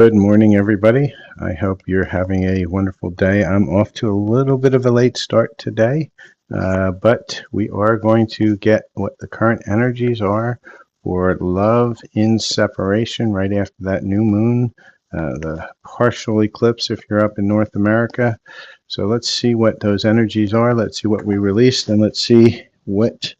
Good morning, everybody. I hope you're having a wonderful day. I'm off to a little bit of a late start today, but we are going to get what the current energies are for love in separation right after that new moon, the partial eclipse if you're up in North America. So let's see what those energies are. Let's see what we released, and let's see what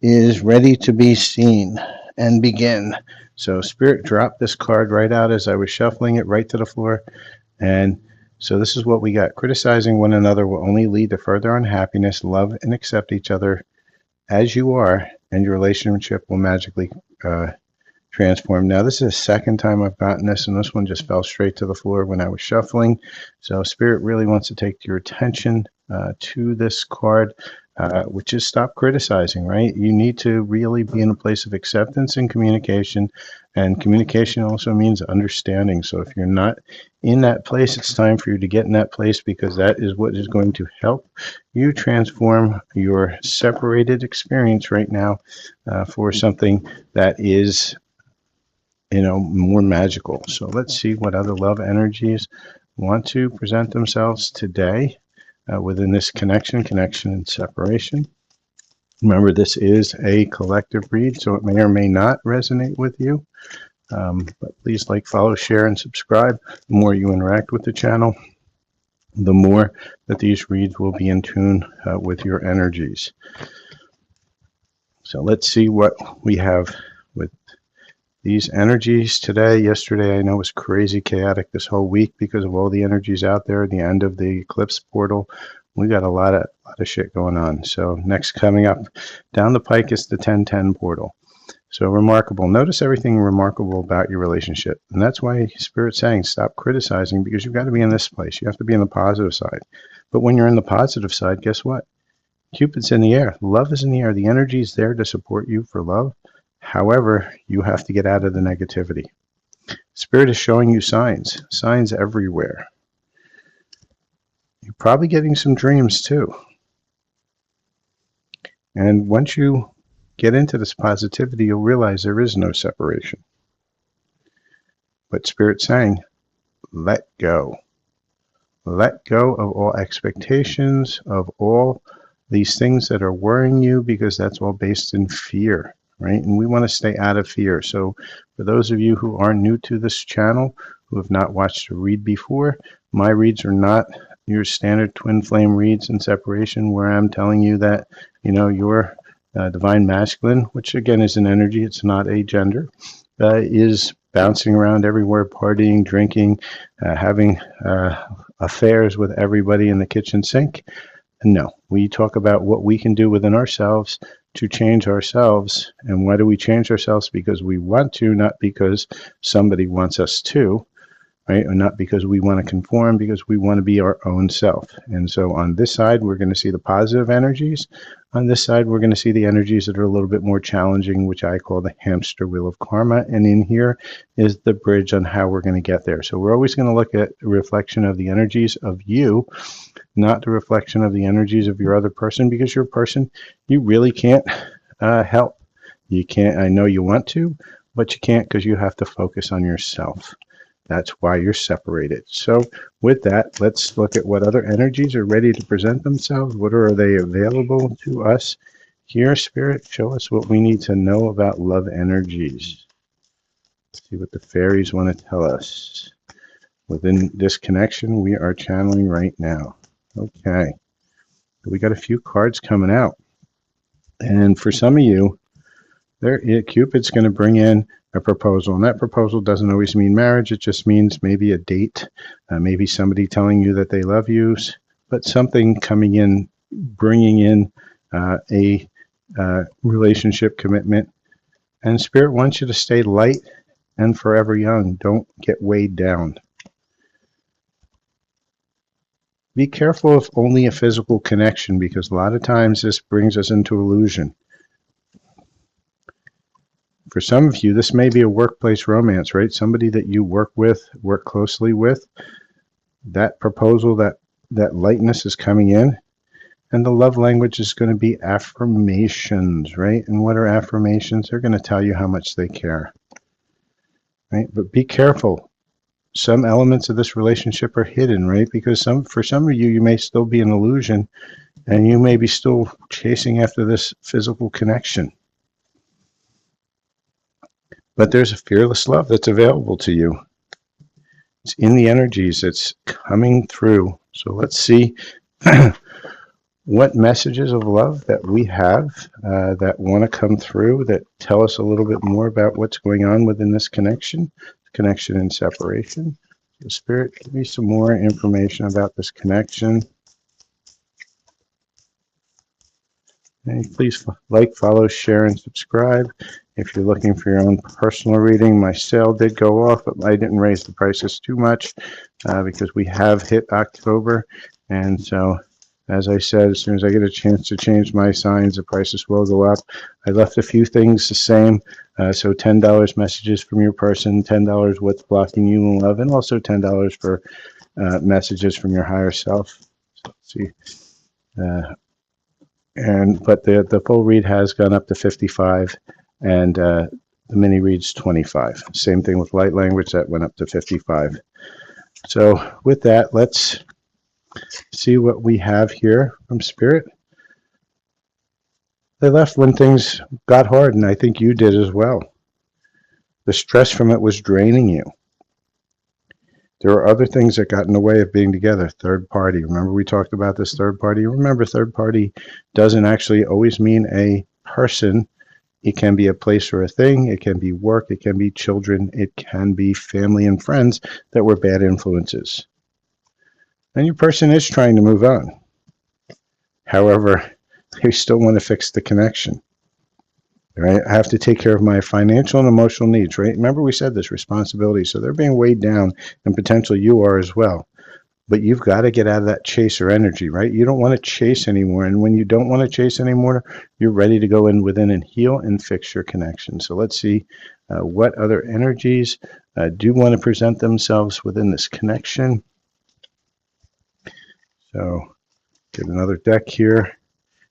is ready to be seen and begin. So Spirit dropped this card right out as I was shuffling it right to the floor. And so this is what we got. Criticizing one another will only lead to further unhappiness. Love and accept each other as you are, and your relationship will magically transform. Now, this is the second time I've gotten this, and this one just fell straight to the floor when I was shuffling. So Spirit really wants to take your attention to this card. Which is stop criticizing, right? You need to really be in a place of acceptance and communication. And communication also means understanding. So if you're not in that place, it's time for you to get in that place, because that is what is going to help you transform your separated experience right now for something that is, more magical. So let's see what other love energies want to present themselves today. Within this connection and separation. Remember, this is a collective read, so it may or may not resonate with you. But please like, follow, share, and subscribe. The more you interact with the channel, the more that these reads will be in tune with your energies. So let's see what we have with these energies today. Yesterday, I know, was crazy chaotic this whole week because of all the energies out there at the end of the eclipse portal. We got a lot of shit going on. So next coming up down the pike is the 1010 portal. So remarkable. Notice everything remarkable about your relationship. And that's why Spirit's saying stop criticizing, because you've got to be in this place. You have to be in the positive side. But when you're in the positive side, guess what? Cupid's in the air. Love is in the air. The energy is there to support you for love. However, you have to get out of the negativity. Spirit is showing you signs everywhere. You're probably getting some dreams too. And once you get into this positivity, you'll realize there is no separation. But Spirit's saying, let go. Let go of all expectations, of all these things that are worrying you, because that's all based in fear. Right? And we want to stay out of fear. So for those of you who are new to this channel, who have not watched a read before, my reads are not your standard twin flame reads in separation, where I'm telling you that, your divine masculine, which again is an energy, it's not a gender, is bouncing around everywhere, partying, drinking, having affairs with everybody in the kitchen sink. No, we talk about what we can do within ourselves to change ourselves. And why do we change ourselves? Because we want to, not because somebody wants us to, right? Or not because we want to conform, because we want to be our own self. And so on this side, we're going to see the positive energies. On this side, we're going to see the energies that are a little bit more challenging, which I call the hamster wheel of karma. And in here is the bridge on how we're going to get there. So we're always going to look at a reflection of the energies of you, not the reflection of the energies of your other person, because your person, you really can't help. You can't, I know you want to, but you can't, because you have to focus on yourself. That's why you're separated. So with that, let's look at what other energies are ready to present themselves. What are they available to us here? Spirit, show us what we need to know about love energies. Let's see what the fairies want to tell us. Within this connection, we are channeling right now. Okay, we got a few cards coming out. And for some of you, Cupid's going to bring in a proposal. And that proposal doesn't always mean marriage. It just means maybe a date, maybe somebody telling you that they love you, but something coming in, bringing in a relationship commitment. And Spirit wants you to stay light and forever young. Don't get weighed down. Be careful of only a physical connection, because a lot of times this brings us into illusion. For some of you, this may be a workplace romance, right? Somebody that you work with, work closely with. That proposal, that lightness is coming in. And the love language is going to be affirmations, right? And what are affirmations? They're going to tell you how much they care. right? But be careful. Some elements of this relationship are hidden, right? Because for some of you, you may still be an illusion, and you may be still chasing after this physical connection. But there's a fearless love that's available to you. It's in the energies. It's coming through. So let's see what messages of love that we have that want to come through, that tell us a little bit more about what's going on within this connection and separation. So Spirit, give me some more information about this connection. And please like, follow, share, and subscribe. If you're looking for your own personal reading, my sale did go off, but I didn't raise the prices too much because we have hit October. And so, as I said, as soon as I get a chance to change my signs, the prices will go up. I left a few things the same. So $10 messages from your person, $10 what's blocking you in love, and also $10 for messages from your higher self. So let's see. But the full read has gone up to 55, and the mini read's 25. Same thing with light language, that went up to 55. So with that, let's see what we have here from Spirit. They left when things got hard, and I think you did as well. The stress from it was draining you. There were other things that got in the way of being together. Third party. Remember we talked about this third party? Remember, third party doesn't actually always mean a person. It can be a place or a thing. It can be work. It can be children. It can be family and friends that were bad influences. And your person is trying to move on. However, they still want to fix the connection. Right? I have to take care of my financial and emotional needs, right? Remember we said this, responsibility. So they're being weighed down, and potentially you are as well. But you've got to get out of that chaser energy, right? You don't want to chase anymore. And when you don't want to chase anymore, you're ready to go in within and heal and fix your connection. So let's see what other energies do want to present themselves within this connection. So get another deck here.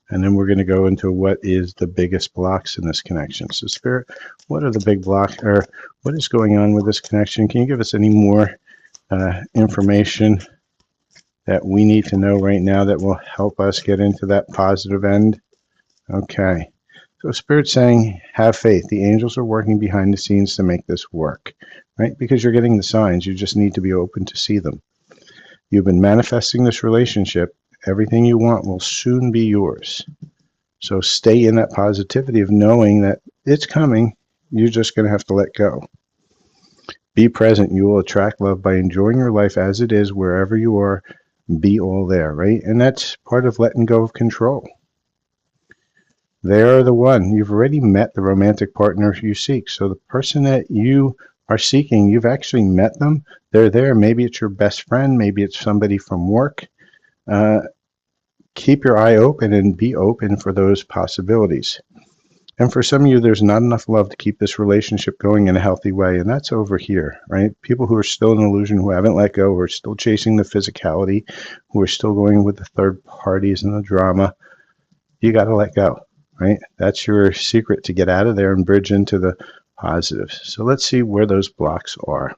And then we're going to go into what is the biggest blocks in this connection. So Spirit, what are the big blocks, or what is going on with this connection? Can you give us any more information that we need to know right now that will help us get into that positive end? Okay. So Spirit's saying, have faith. The angels are working behind the scenes to make this work, right? Because you're getting the signs. You just need to be open to see them. You've been manifesting this relationship. Everything you want will soon be yours. So stay in that positivity of knowing that it's coming. You're just going to have to let go. Be present. You will attract love by enjoying your life as it is, wherever you are. Be all there, right? And that's part of letting go of control. They are the one. You've already met the romantic partner you seek. So the person that you are seeking, you've actually met them. They're there. Maybe it's your best friend. Maybe it's somebody from work. Keep your eye open and be open for those possibilities. And for some of you, there's not enough love to keep this relationship going in a healthy way. And that's over here, right? People who are still in illusion, who haven't let go, who are still chasing the physicality, who are still going with the third parties and the drama. You got to let go, right? That's your secret to get out of there and bridge into the positive. So let's see where those blocks are.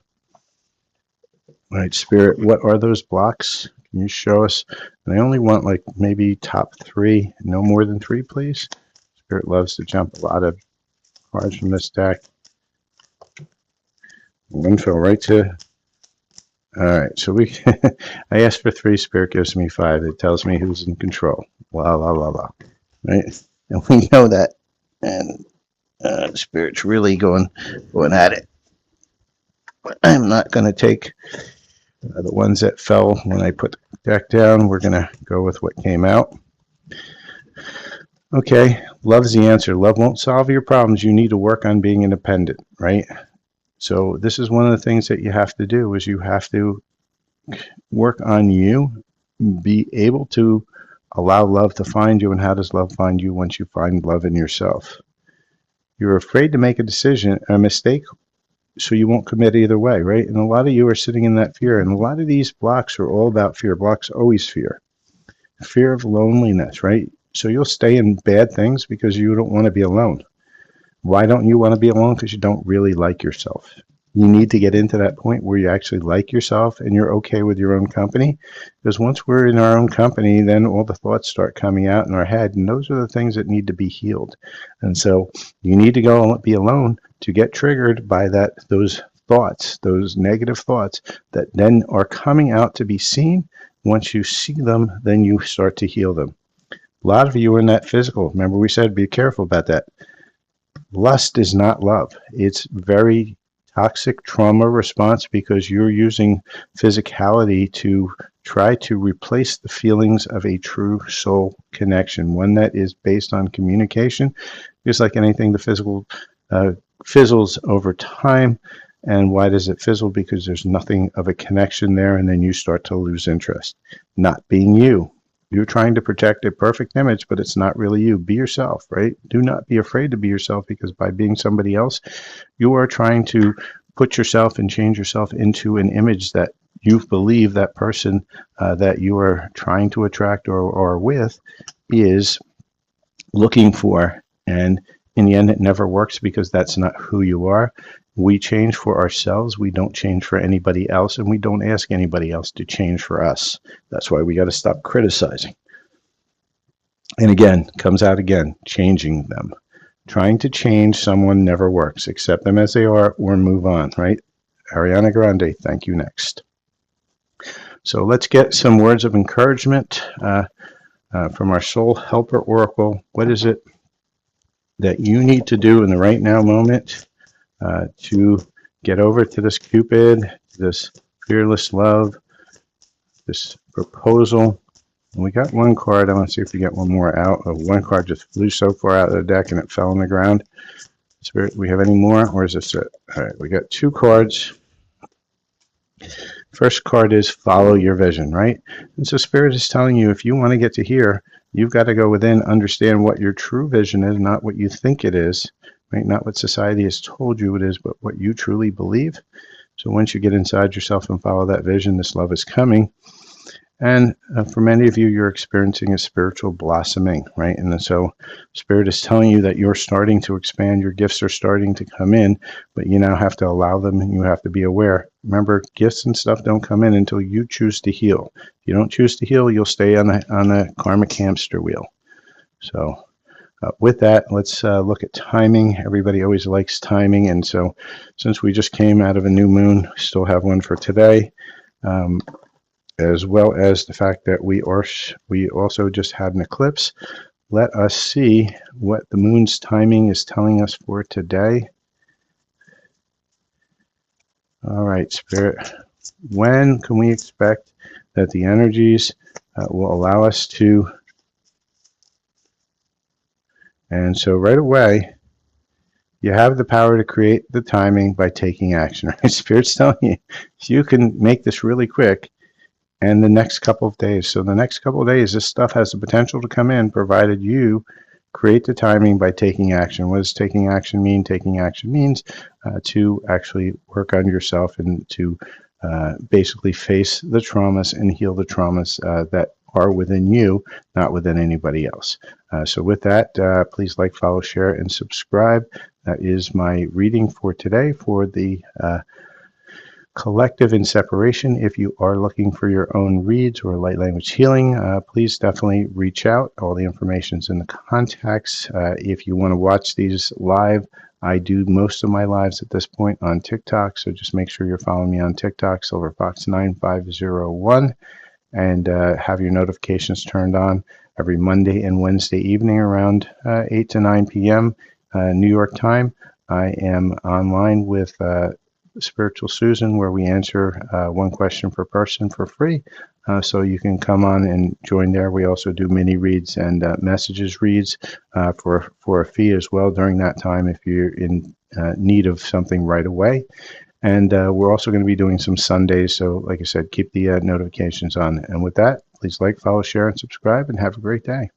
All right, Spirit, what are those blocks? Can you show us? And I only want like maybe top 3, no more than 3, please. Spirit loves to jump a lot of cards from this deck. One fell right to. All right, so we. I asked for 3. Spirit gives me 5. It tells me who's in control. La la la la. Right, and we know that. And Spirit's really going at it. But I'm not going to take the ones that fell when I put the deck down. We're going to go with what came out. Okay, love's the answer. Love won't solve your problems. You need to work on being independent, right? So this is one of the things that you have to do, is you have to work on you, be able to allow love to find you. And how does love find you? Once you find love in yourself. You're afraid to make a mistake, so you won't commit either way, right? And a lot of you are sitting in that fear. And a lot of these blocks are all about fear. Blocks always fear. Fear of loneliness, right? So you'll stay in bad things because you don't want to be alone. Why don't you want to be alone? Because you don't really like yourself. You need to get into that point where you actually like yourself and you're okay with your own company. Because once we're in our own company, then all the thoughts start coming out in our head, and those are the things that need to be healed. And so you need to go be alone to get triggered by those thoughts, those negative thoughts that then are coming out to be seen. Once you see them, then you start to heal them. A lot of you are in that physical. Remember, we said be careful about that. Lust is not love. It's very toxic trauma response because you're using physicality to try to replace the feelings of a true soul connection, one that is based on communication. Just like anything, the physical fizzles over time. And why does it fizzle? Because there's nothing of a connection there, and then you start to lose interest. Not being you. You're trying to protect a perfect image, but it's not really you. Be yourself, right? Do not be afraid to be yourself, because by being somebody else, you are trying to put yourself and change yourself into an image that you believe that person that you are trying to attract or with is looking for. And in the end, it never works because that's not who you are. We change for ourselves. We don't change for anybody else, and we don't ask anybody else to change for us. That's why we got to stop criticizing. And again, comes out again, changing them. Trying to change someone never works. Accept them as they are or move on, right? Ariana Grande, thank you, next. So let's get some words of encouragement from our Soul Helper Oracle. What is it that you need to do in the right now moment to get over to this Cupid, this fearless love, this proposal? And we got one card. I want to see if we get one more out. One card just flew so far out of the deck and it fell on the ground. Spirit, we have any more, or is this it? All right, we got two cards. First card is follow your vision, right? And so Spirit is telling you, if you want to get to here, you've got to go within, understand what your true vision is, not what you think it is, right? Not what society has told you it is, but what you truly believe. So once you get inside yourself and follow that vision, this love is coming. And for many of you, you're experiencing a spiritual blossoming, right? And so Spirit is telling you that you're starting to expand. Your gifts are starting to come in, but you now have to allow them, and you have to be aware. Remember, gifts and stuff don't come in until you choose to heal. If you don't choose to heal, you'll stay on the karmic hamster wheel. So with that, let's look at timing. Everybody always likes timing. And so since we just came out of a new moon, we still have one for today. As well as the fact that we also just had an eclipse. Let us see what the moon's timing is telling us for today. All right, Spirit, when can we expect that the energies will allow us to? And so right away, you have the power to create the timing by taking action. Right? Spirit's telling you, you can make this really quick. And the next couple of days. So the next couple of days, this stuff has the potential to come in, provided you create the timing by taking action. What does taking action mean? Taking action means to actually work on yourself and to basically face the traumas and heal the traumas that are within you, not within anybody else. So with that, please like, follow, share, and subscribe. That is my reading for today for the collective in separation. If you are looking for your own reads or light language healing, please definitely reach out. All the information is in the contacts. If you want to watch these live, I do most of my lives at this point on TikTok, so just make sure you're following me on TikTok, SilverFox9501, and have your notifications turned on every Monday and Wednesday evening around 8 to 9 p.m. New York time. I am online with Spiritual Susan, where we answer one question per person for free. So you can come on and join there. We also do mini reads and messages reads for a fee as well during that time if you're in need of something right away. And we're also going to be doing some Sundays. So like I said, keep the notifications on. And with that, please like, follow, share, and subscribe, and have a great day.